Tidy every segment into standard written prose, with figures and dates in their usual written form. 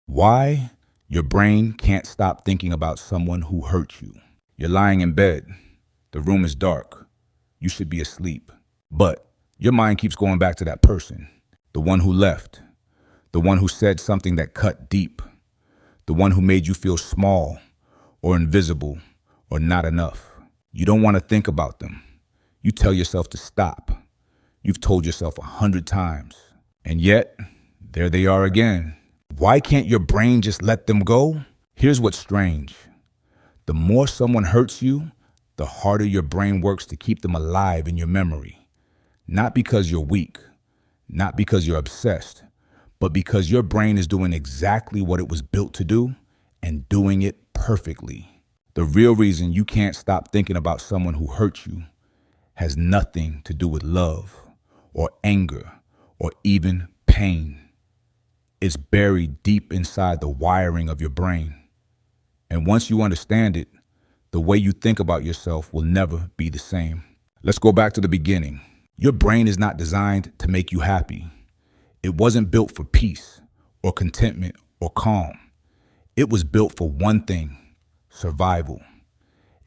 Why your brain can't stop thinking about someone who hurt you. You're lying in bed. The room is dark. You should be asleep. But your mind keeps going back to that person, the one who left, the one who said something that cut deep, the one who made you feel small or invisible or not enough. You don't want to think about them. You tell yourself to stop. You've told yourself 100 times. And yet, there they are again. Why can't your brain just let them go? Here's what's strange. The more someone hurts you, the harder your brain works to keep them alive in your memory. Not because you're weak, not because you're obsessed, but because your brain is doing exactly what it was built to do and doing it perfectly. The real reason you can't stop thinking about someone who hurt you has nothing to do with love or anger or even pain. It's buried deep inside the wiring of your brain. And once you understand it, the way you think about yourself will never be the same. Let's go back to the beginning. Your brain is not designed to make you happy. It wasn't built for peace or contentment or calm. It was built for one thing: survival.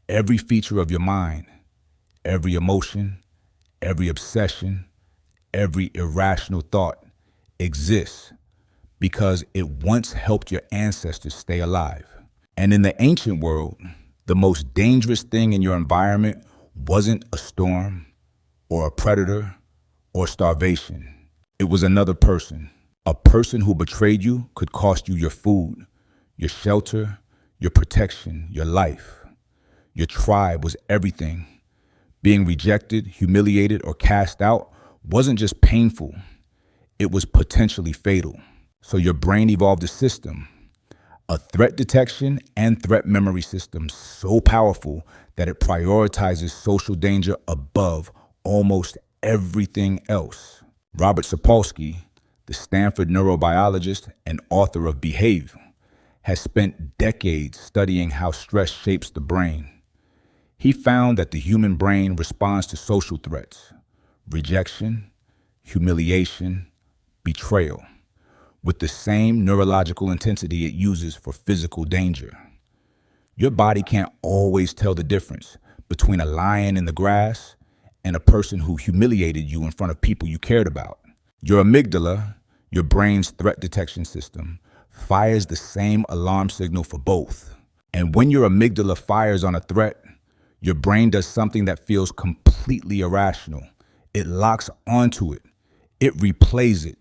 Every feature of your mind, every emotion, every obsession, every irrational thought exists because it once helped your ancestors stay alive. And in the ancient world, the most dangerous thing in your environment wasn't a storm or a predator or starvation. It was another person. A person who betrayed you could cost you your food, your shelter, your protection, your life. Your tribe was everything. Being rejected, humiliated, or cast out wasn't just painful. It was potentially fatal. So your brain evolved a system, a threat detection and threat memory system so powerful that it prioritizes social danger above almost everything else. Robert Sapolsky, the Stanford neurobiologist and author of Behave, has spent decades studying how stress shapes the brain. He found that the human brain responds to social threats, rejection, humiliation, betrayal, with the same neurological intensity it uses for physical danger. Your body can't always tell the difference between a lion in the grass and a person who humiliated you in front of people you cared about. Your amygdala, your brain's threat detection system, fires the same alarm signal for both. And when your amygdala fires on a threat, your brain does something that feels completely irrational. It locks onto it. It replays it.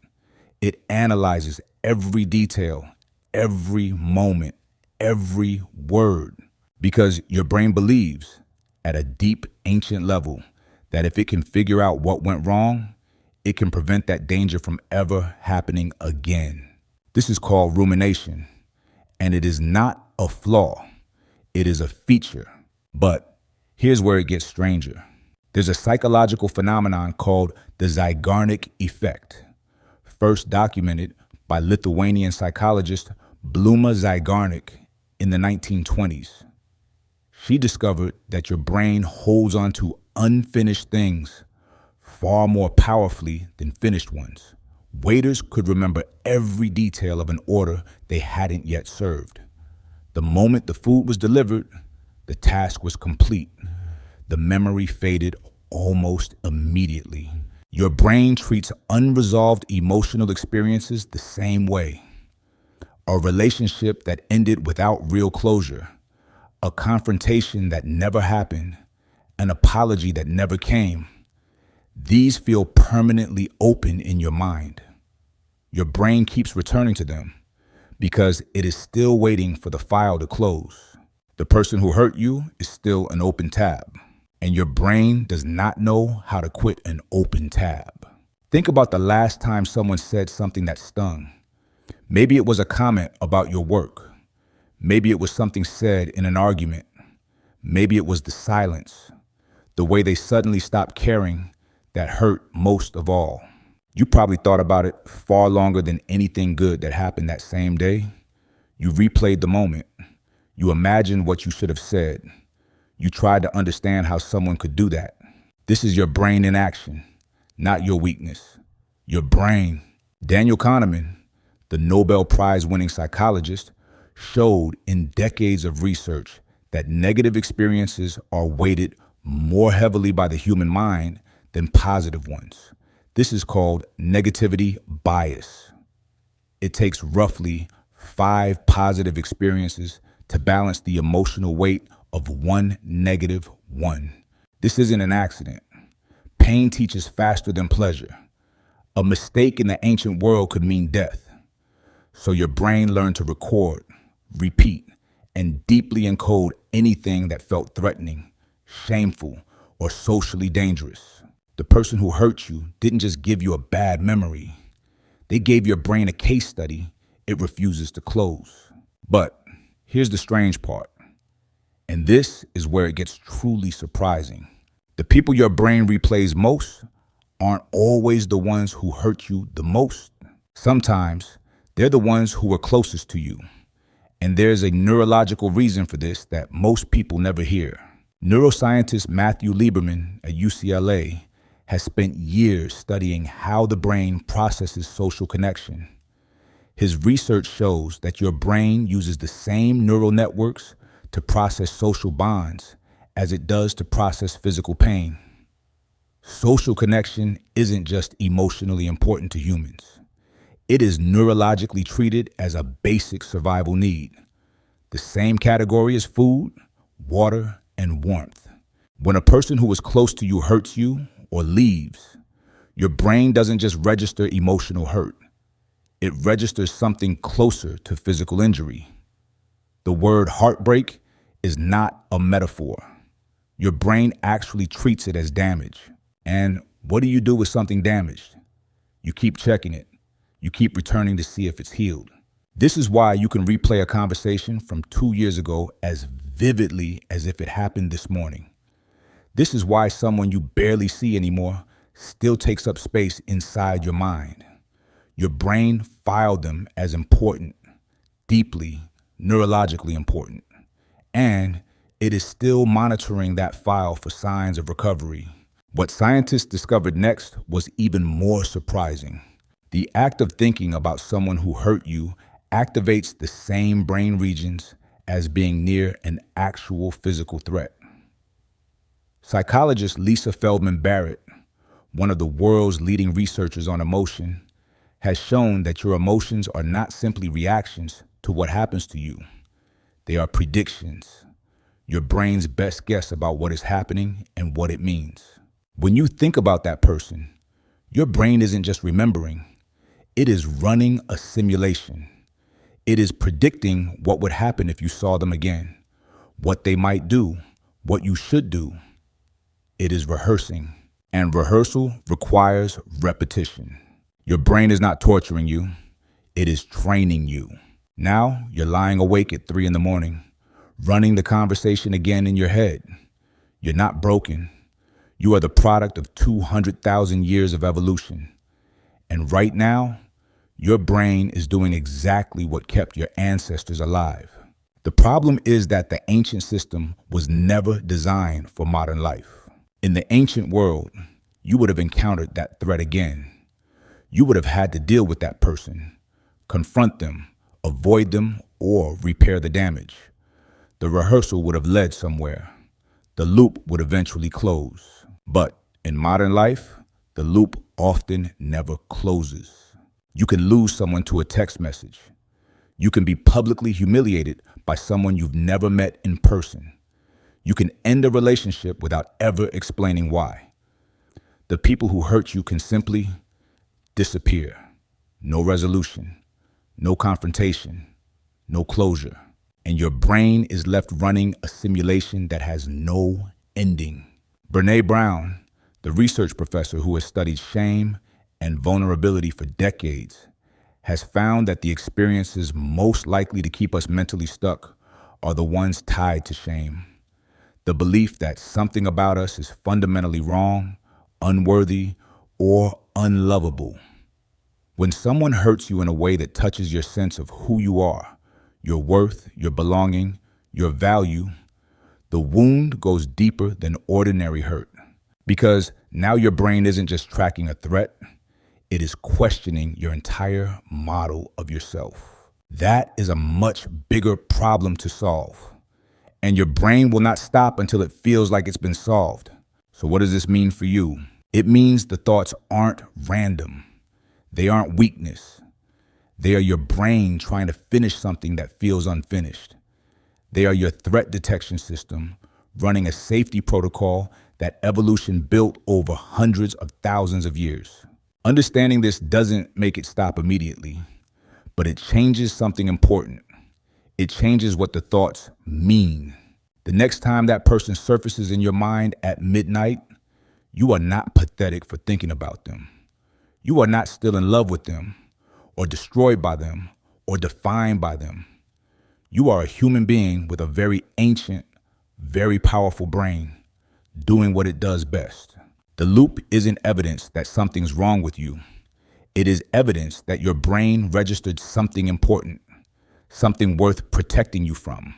It analyzes every detail, every moment, every word, because your brain believes at a deep, ancient level that if it can figure out what went wrong, it can prevent that danger from ever happening again. This is called rumination, and it is not a flaw. It is a feature. But here's where it gets stranger. There's a psychological phenomenon called the Zeigarnik Effect, first documented by Lithuanian psychologist Bluma Zeigarnik in the 1920s. She discovered that your brain holds on to unfinished things far more powerfully than finished ones. Waiters could remember every detail of an order they hadn't yet served. The moment the food was delivered, the task was complete. The memory faded almost immediately. Your brain treats unresolved emotional experiences the same way. A relationship that ended without real closure, a confrontation that never happened, an apology that never came. These feel permanently open in your mind. Your brain keeps returning to them because it is still waiting for the file to close. The person who hurt you is still an open tab, and your brain does not know how to quit an open tab. Think about the last time someone said something that stung. Maybe it was a comment about your work. Maybe it was something said in an argument. Maybe it was the silence, the way they suddenly stopped caring, that hurt most of all. You probably thought about it far longer than anything good that happened that same day. You replayed the moment. You imagined what you should have said. You tried to understand how someone could do that. This is your brain in action, not your weakness. Your brain. Daniel Kahneman, The Nobel Prize winning psychologist showed in decades of research that negative experiences are weighted more heavily by the human mind than positive ones. This is called negativity bias. It takes roughly 5 positive experiences to balance the emotional weight of one negative one. This isn't an accident. Pain teaches faster than pleasure. A mistake in the ancient world could mean death. So your brain learned to record, repeat, and deeply encode anything that felt threatening, shameful, or socially dangerous. The person who hurt you didn't just give you a bad memory. They gave your brain a case study it refuses to close. But here's the strange part, and this is where it gets truly surprising. The people your brain replays most aren't always the ones who hurt you the most. Sometimes they're the ones who are closest to you. And there's a neurological reason for this that most people never hear. Neuroscientist Matthew Lieberman at UCLA has spent years studying how the brain processes social connection. His research shows that your brain uses the same neural networks to process social bonds as it does to process physical pain. Social connection isn't just emotionally important to humans. It is neurologically treated as a basic survival need, the same category as food, water, and warmth. When a person who is close to you hurts you or leaves, your brain doesn't just register emotional hurt. It registers something closer to physical injury. The word heartbreak is not a metaphor. Your brain actually treats it as damage. And what do you do with something damaged? You keep checking it. You keep returning to see if it's healed. This is why you can replay a conversation from 2 years ago as vividly as if it happened this morning. This is why someone you barely see anymore still takes up space inside your mind. Your brain filed them as important, deeply, neurologically important. And it is still monitoring that file for signs of recovery. What scientists discovered next was even more surprising. The act of thinking about someone who hurt you activates the same brain regions as being near an actual physical threat. Psychologist Lisa Feldman Barrett, one of the world's leading researchers on emotion, has shown that your emotions are not simply reactions to what happens to you. They are predictions, your brain's best guess about what is happening and what it means. When you think about that person, your brain isn't just remembering, it is running a simulation. It is predicting what would happen if you saw them again, what they might do, what you should do. It is rehearsing, and rehearsal requires repetition. Your brain is not torturing you, it is training you. Now you're lying awake at 3 a.m, running the conversation again in your head. You're not broken. You are the product of 200,000 years of evolution. And right now, your brain is doing exactly what kept your ancestors alive. The problem is that the ancient system was never designed for modern life. In the ancient world, you would have encountered that threat again. You would have had to deal with that person, confront them, avoid them, or repair the damage. The rehearsal would have led somewhere. The loop would eventually close. But in modern life, the loop often never closes. You can lose someone to a text message. You can be publicly humiliated by someone you've never met in person. You can end a relationship without ever explaining why. The people who hurt you can simply disappear. No resolution, no confrontation, no closure. And your brain is left running a simulation that has no ending. Brené Brown, the research professor who has studied shame and vulnerability for decades, has found that the experiences most likely to keep us mentally stuck are the ones tied to shame. The belief that something about us is fundamentally wrong, unworthy, or unlovable. When someone hurts you in a way that touches your sense of who you are, your worth, your belonging, your value, the wound goes deeper than ordinary hurt. Because now your brain isn't just tracking a threat, It is questioning your entire model of yourself. That is a much bigger problem to solve. And your brain will not stop until it feels like it's been solved. So what does this mean for you? It means the thoughts aren't random. They aren't weakness. They are your brain trying to finish something that feels unfinished. They are your threat detection system running a safety protocol that evolution built over hundreds of thousands of years. Understanding this doesn't make it stop immediately, but it changes something important. It changes what the thoughts mean. The next time that person surfaces in your mind at midnight, you are not pathetic for thinking about them. You are not still in love with them, or destroyed by them, or defined by them. You are a human being with a very ancient, very powerful brain, doing what it does best. The loop isn't evidence that something's wrong with you. It is evidence that your brain registered something important, something worth protecting you from,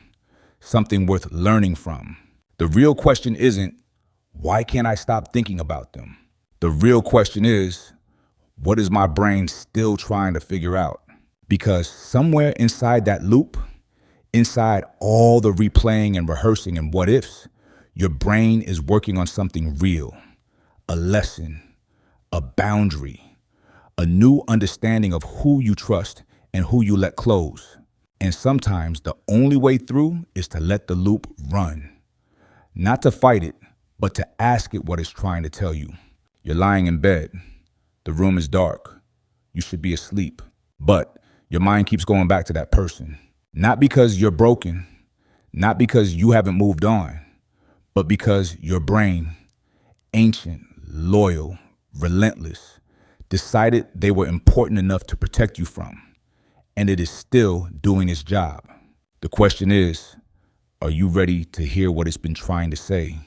something worth learning from. The real question isn't, why can't I stop thinking about them? The real question is, what is my brain still trying to figure out? Because somewhere inside that loop, inside all the replaying and rehearsing and what ifs, your brain is working on something real, a lesson, a boundary, a new understanding of who you trust and who you let close. And sometimes the only way through is to let the loop run. Not to fight it, but to ask it what it's trying to tell you. You're lying in bed. The room is dark. You should be asleep. But your mind keeps going back to that person. Not because you're broken, not because you haven't moved on, but because your brain, ancient, loyal, relentless, decided they were important enough to protect you from. And it is still doing its job. The question is, are you ready to hear what it's been trying to say?